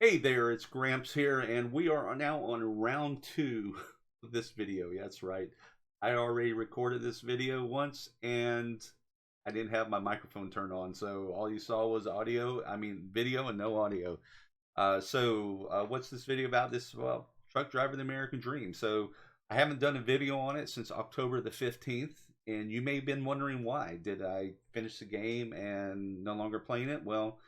Hey there, it's Gramps here, and we are now on round two of this video. Yeah, that's right. I already recorded this video once, and I didn't have my microphone turned on, so all you saw was video and no audio. What's this video about? Well, truck driver the American dream. So, I haven't done a video on it since October the 15th, and you may have been wondering why. Did I finish the game and no longer playing it? Well,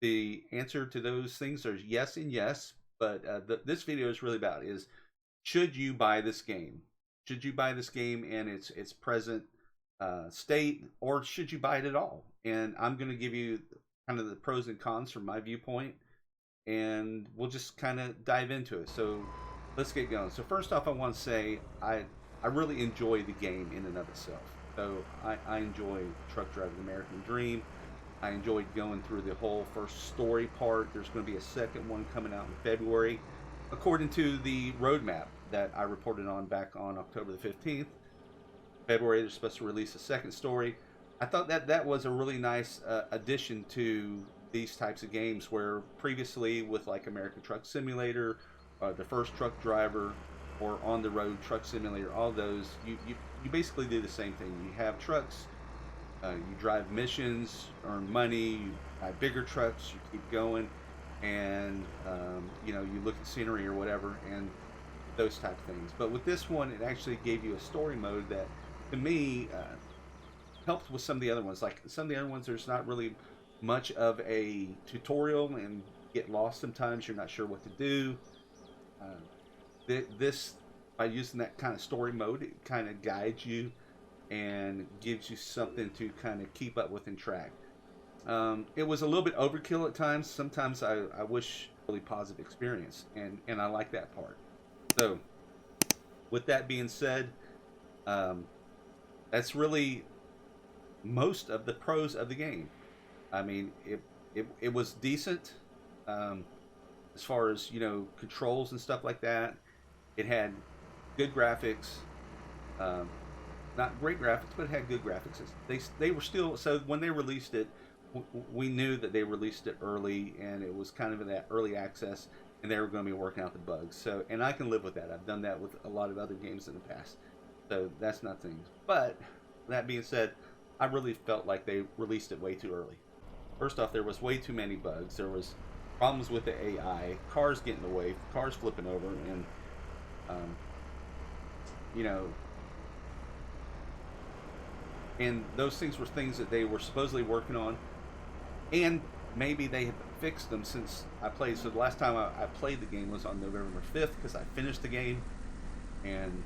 the answer to those things are yes and yes, but this video is really about is should you buy this game? Should you buy this game in its present state, or should you buy it at all? And I'm going to give you kind of the pros and cons from my viewpoint, and we'll just kind of dive into it. So let's get going. So first off, I want to say I really enjoy the game in and of itself. So I enjoy Truck Driver the American Dream. I enjoyed going through the whole first story part. There's going to be a second one coming out in February, according to the roadmap that I reported on back on October the 15th. February, they're supposed to release a second story. I thought that was a really nice addition to these types of games, where previously with like American Truck Simulator, the first Truck Driver, or On the Road Truck Simulator, all those, you basically do the same thing. You have trucks. You drive missions, earn money, you buy bigger trucks, you keep going, and you look at scenery or whatever, and those type of things. But with this one, it actually gave you a story mode that, to me, helped with some of the other ones. Like some of the other ones, there's not really much of a tutorial, and get lost sometimes. You're not sure what to do. This, by using that kind of story mode, it kind of guides you and gives you something to kind of keep up with and track. It was a little bit overkill at times. Sometimes I wish really positive experience, and I like that part. So, with that being said, that's really most of the pros of the game. I mean, it was decent as far as controls and stuff like that. It had good graphics. Not great graphics, but it had good graphics. They were still, so when they released it, we knew that they released it early, and it was kind of in that early access, and they were going to be working out the bugs. So, and I can live with that. I've done that with a lot of other games in the past, so that's not things. But that being said, I really felt like they released it way too early. First off, there was way too many bugs. There was problems with the AI, cars getting in the way, cars flipping over, and um, you know and those things were things that they were supposedly working on, and maybe they have fixed them since I played. So the last time I played the game was on November 5th, because I finished the game and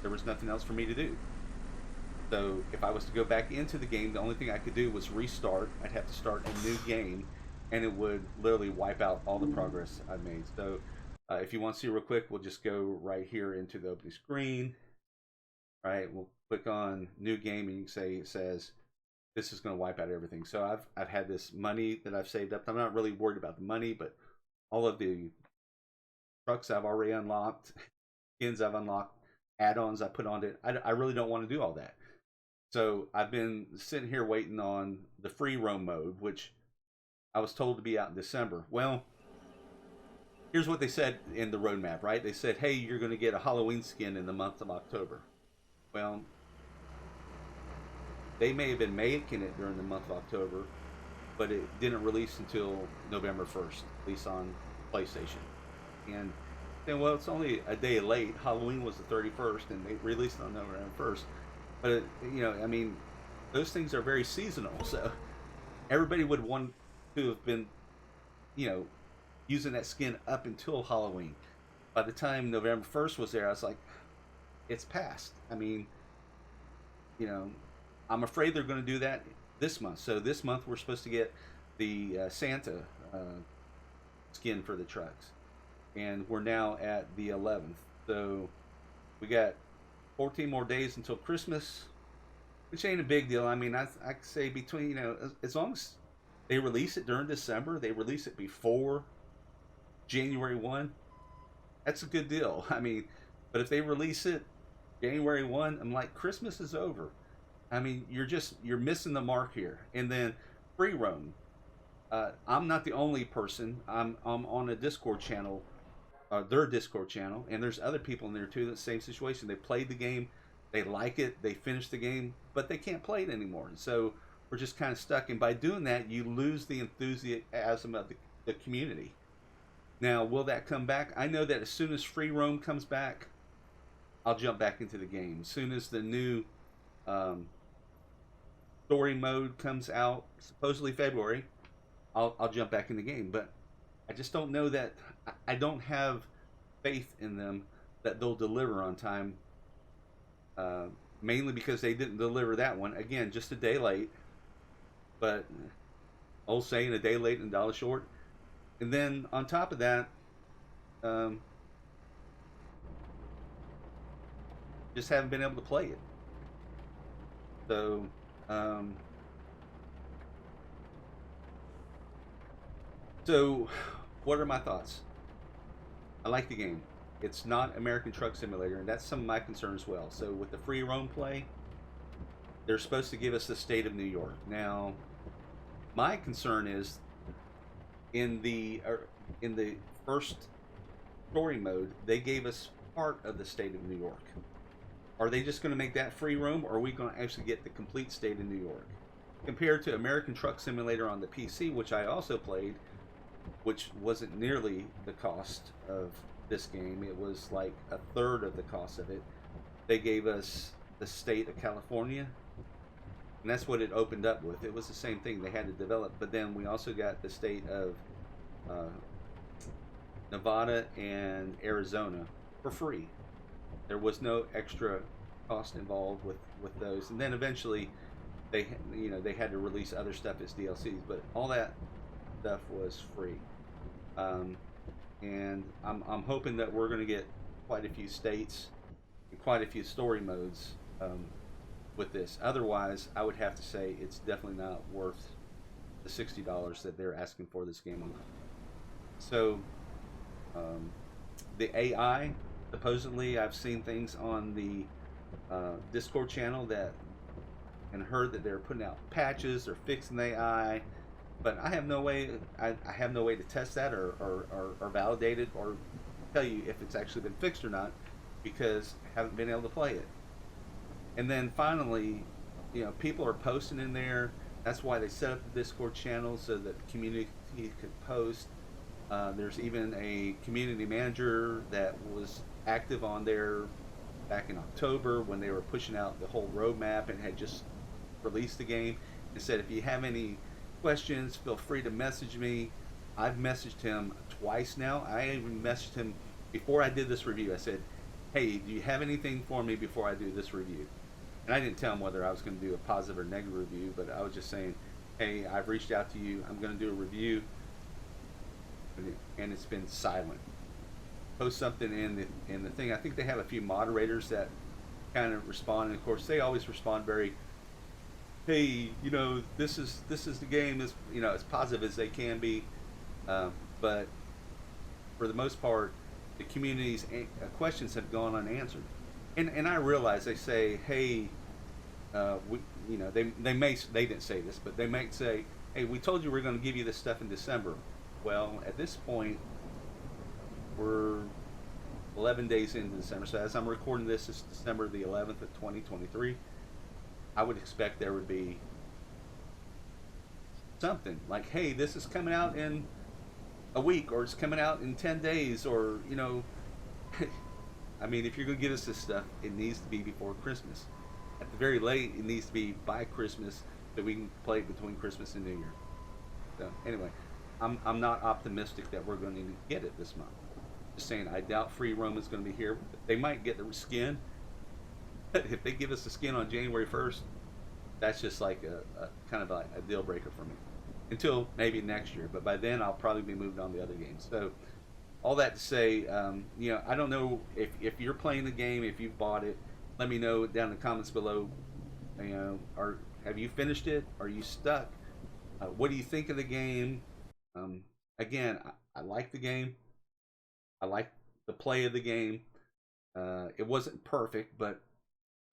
there was nothing else for me to do. So if I was to go back into the game, the only thing I could do was restart. I'd have to start a new game, and it would literally wipe out all the progress I've made. So if you want to see real quick, we'll just go right here into the opening screen. All right, we'll click on new game, and you can say, it says this is going to wipe out everything. So I've had this money that I've saved up. I'm not really worried about the money, but all of the trucks I've already unlocked, skins I've unlocked, add-ons I put on it. I really don't want to do all that. So I've been sitting here waiting on the free roam mode, which I was told to be out in December. Well, here's what they said in the roadmap, right? They said, hey, you're going to get a Halloween skin in the month of October. Well, they may have been making it during the month of October, but it didn't release until November 1st, at least on PlayStation. And then, well, it's only a day late. Halloween was the 31st, and they released it on November 1st. But, I mean, those things are very seasonal. So everybody would want to have been, using that skin up until Halloween. By the time November 1st was there, I was like, it's past. I mean, I'm afraid they're going to do that this month. So this month we're supposed to get the Santa skin for the trucks, and we're now at the 11th. So we got 14 more days until Christmas, which ain't a big deal. I mean, I could say between, as long as they release it during December, they release it before January 1, that's a good deal. I mean, but if they release it January 1, I'm like, Christmas is over. I mean, you're missing the mark here. And then free roam. I'm not the only person. I'm on a Discord channel, their Discord channel, and there's other people in there too. The same situation. They played the game, they like it, they finished the game, but they can't play it anymore. And so we're just kind of stuck. And by doing that, you lose the enthusiasm of the community. Now, will that come back? I know that as soon as free roam comes back, I'll jump back into the game. As soon as the new um, story mode comes out, supposedly February, I'll jump back in the game. But I just don't know that. I don't have faith in them that they'll deliver on time. Uh, Mainly because they didn't deliver that one. Again, just a day late. But old saying, a day late and a dollar short. And then on top of that, um, just haven't been able to play it. So, um, what are my thoughts? I like the game. It's not American Truck Simulator, and that's some of my concerns as well. So with the free roam play, they're supposed to give us the state of New York. Now, my concern is in the first story mode, they gave us part of the state of New York. Are they just going to make that free roam, or are we going to actually get the complete state of New York? Compared to American Truck Simulator on the PC, which I also played, which wasn't nearly the cost of this game. It was like a third of the cost of it. They gave us the state of California, and that's what it opened up with. It was the same thing they had to develop, but then we also got the state of Nevada and Arizona for free. There was no extra cost involved with those, and then eventually they they had to release other stuff as DLCs, but all that stuff was free. Um, and I'm hoping that we're going to get quite a few states and quite a few story modes with this. Otherwise, I would have to say it's definitely not worth the $60 that they're asking for this game on. So the AI, supposedly, I've seen things on the Discord channel that and heard that they're putting out patches, they're fixing the AI, but I have no way. I have no way to test that or validate it or tell you if it's actually been fixed or not because I haven't been able to play it. And then finally, people are posting in there. That's why they set up the Discord channel so that the community could post. There's even a community manager that was active on there back in October when they were pushing out the whole roadmap and had just released the game and said, if you have any questions, feel free to message me. I've messaged him twice now. I even messaged him before I did this review. I said, hey, do you have anything for me before I do this review? And I didn't tell him whether I was going to do a positive or negative review, but I was just saying, hey, I've reached out to you. I'm going to do a review. And it's been silent. Post something in the thing. I think they have a few moderators that kind of respond, and of course they always respond very, hey, this is the game, as as positive as they can be, but for the most part, the community's questions have gone unanswered, and I realize they say, hey, they didn't say this, but they might say, hey, we told you we're going to give you this stuff in December. Well, at this point, we're 11 days into December. So as I'm recording this, it's December the 11th of 2023. I would expect there would be something like, hey, this is coming out in a week, or it's coming out in 10 days, or, I mean, if you're going to give us this stuff, it needs to be before Christmas. At the very late, it needs to be by Christmas so we can play it between Christmas and New Year. So, anyway. I'm not optimistic that we're going to get it this month. Just saying, I doubt free roam is going to be here. They might get the skin. If they give us the skin on January 1st, that's just like a kind of a deal breaker for me. Until maybe next year, but by then I'll probably be moved on to other games. So, all that to say, I don't know if you're playing the game, if you've bought it. Let me know down in the comments below. Have you finished it? Are you stuck? What do you think of the game? Again, I like the game. I like the play of the game. It wasn't perfect, but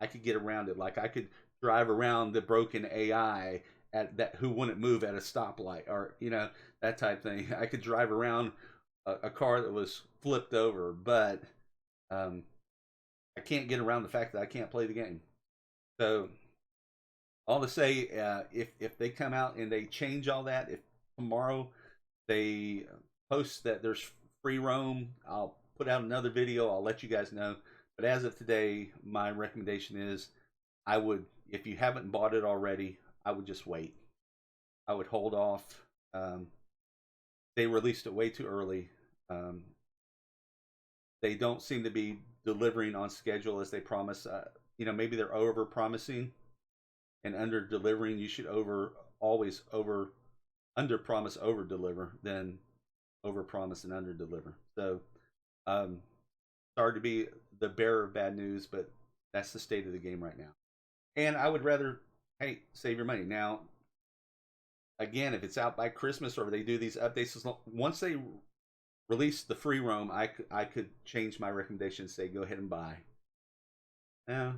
I could get around it. Like I could drive around the broken AI at that who wouldn't move at a stoplight, or that type thing. I could drive around a car that was flipped over, but I can't get around the fact that I can't play the game. So all to say, if they come out and they change all that, if tomorrow they post that there's free roam, I'll put out another video. I'll let you guys know. But as of today, my recommendation is I would, if you haven't bought it already, I would just wait. I would hold off. They released it way too early. They don't seem to be delivering on schedule as they promise. Maybe they're over promising and under delivering. You should always under promise, over deliver, than over promise and under deliver. So sorry to be the bearer of bad news, but that's the state of the game right now. And I would rather, hey, save your money. Now, again, if it's out by Christmas or they do these updates, once they release the free roam, I could change my recommendation and say go ahead and buy. Now,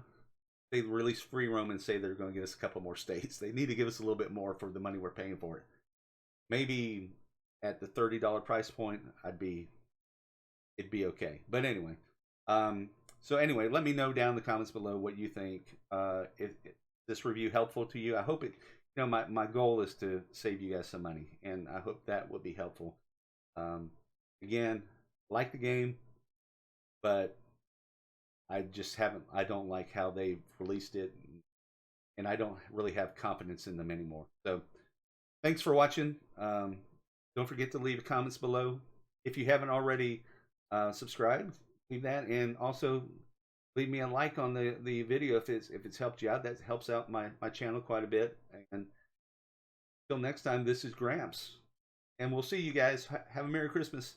they release free roam and say they're going to give us a couple more states. They need to give us a little bit more for the money we're paying for it. Maybe at the $30 price point, it'd be okay. But anyway, so anyway, let me know down in the comments below what you think. If this review helpful to you, I hope it. My goal is to save you guys some money, and I hope that will be helpful. Again, like the game, but I don't like how they've released it, and I don't really have confidence in them anymore. So thanks for watching. Don't forget to leave comments below. If you haven't already subscribed, leave that, and also leave me a like on the video if it's helped you out. That helps out my channel quite a bit. And until next time, this is Grampz, and we'll see you guys. Have a Merry Christmas.